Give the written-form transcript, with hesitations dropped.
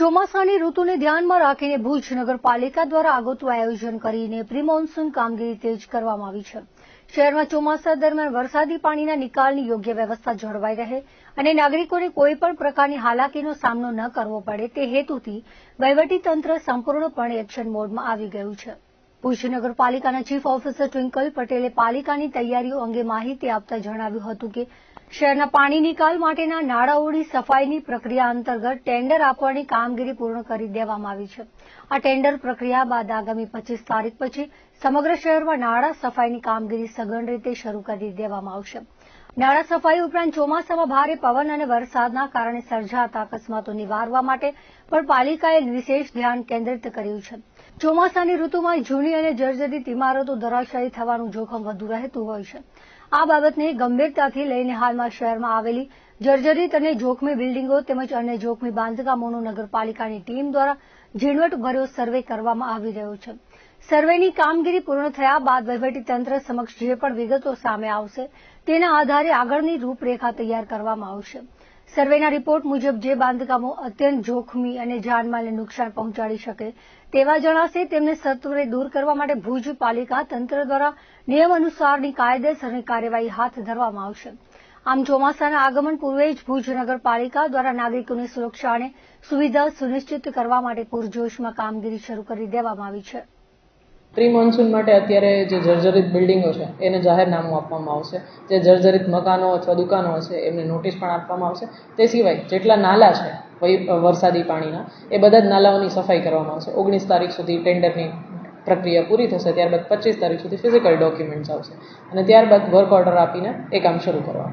ચોમાસાની ઋતુને ધ્યાનમાં રાખીને ભુજ નગરપાલિકા દ્વારા આગોતરું આયોજન કરીને પ્રી મોન્સૂન કામગીરી તેજ કરવામાં આવી છે. શહેરમાં ચોમાસા દરમિયાન વરસાદી પાણીના નિકાલની યોગ્ય વ્યવસ્થા જળવાઈ રહે અને નાગરિકોને કોઈપણ પ્રકારની હાલાકીનો સામનો ન કરવો પડે તે હેતુથી વહીવટીતંત્ર સંપૂર્ણપણે એક્શન મોડમાં આવી ગયું છે. ભુજ નગરપાલિકાના ચીફ ઓફિસર ટ્વિંકલ પટેલે પાલિકાની તૈયારીઓ અંગે માહિતી આપતા જણાવ્યું હતું કે શહેરના પાણી નિકાલ માટેના નાળાઓની સફાઈની પ્રક્રિયા અંતર્ગત ટેન્ડર આપવાની કામગીરી પૂર્ણ કરી દેવામાં આવી છે. આ ટેન્ડર પ્રક્રિયા બાદ આગામી 25 તારીખ પછી સમગ્ર શહેરમાં નાળા સફાઈની કામગીરી સઘન રીતે શરૂ કરી દેવામાં આવશે. નાળા સફાઈ ઉપરાંત ચોમાસામાં ભારે પવન અને વરસાદના કારણે સર્જાતા અકસ્માતો નિવારવા માટે પણ પાલિકાએ વિશેષ ધ્યાન કેન્દ્રિત કર્યું છે. ચોમાસાની ઋતુમાં જૂની અને જર્જરિત ઇમારતો ધરાશાયી થવાનું જોખમ વધુ રહેતું હોય છે. આ બાબતને ગંભીરતાથી લઈને હાલમાં શહેરમાં આવેલી જર્જરિત અને જોખમી બિલ્ડિંગો તેમજ અન્ય જોખમી બાંધકામોનું નગરપાલિકાની ટીમ દ્વારા ઝીણવટભર્યો સર્વે કરવામાં આવી રહ્યો છે. સર્વેની કામગીરી પૂર્ણ થયા બાદ વહીવટીતંત્ર સમક્ષ જે પણ વિગતો સામે આવશે તેના આધારે આગળની રૂપરેખા તૈયાર કરવામાં આવશે. સર્વેના રિપોર્ટ મુજબ જે બાંધકામો અત્યંત જોખમી અને જાનમાલને નુકસાન પહોંચાડી શકે તેવા જણાશે તેમને સત્વરે દૂર કરવા માટે ભુજ પાલિકા તંત્ર દ્વારા નિયમ અનુસારની કાયદેસરની કાર્યવાહી હાથ ધરવામાં આવશે. આમ ચોમાસાના આગમન પૂર્વે જ ભુજ નગરપાલિકા દ્વારા નાગરિકોની સુરક્ષા અને સુવિધા સુનિશ્ચિત કરવા માટે પૂરજોશમાં કામગીરી શરૂ કરી દેવામાં આવી છે. પ્રી મોન્સૂન માટે અત્યારે જે જર્જરિત બિલ્ડિંગો છે એને જાહેરનામું આપવામાં આવશે. જે જર્જરિત મકાનો અથવા દુકાનો હશે એમને નોટિસ પણ આપવામાં આવશે. તે સિવાય જેટલા નાલા છે વરસાદી પાણીના એ બધા જ નાલાઓની સફાઈ કરવામાં આવશે. 19 તારીખ સુધી ટેન્ડરની પ્રક્રિયા પૂરી થશે. ત્યારબાદ 25 તારીખ સુધી ફિઝિકલ ડોક્યુમેન્ટ્સ આવશે અને ત્યારબાદ વર્ક ઓર્ડર આપીને એ કામ શરૂ કરવામાં આવશે.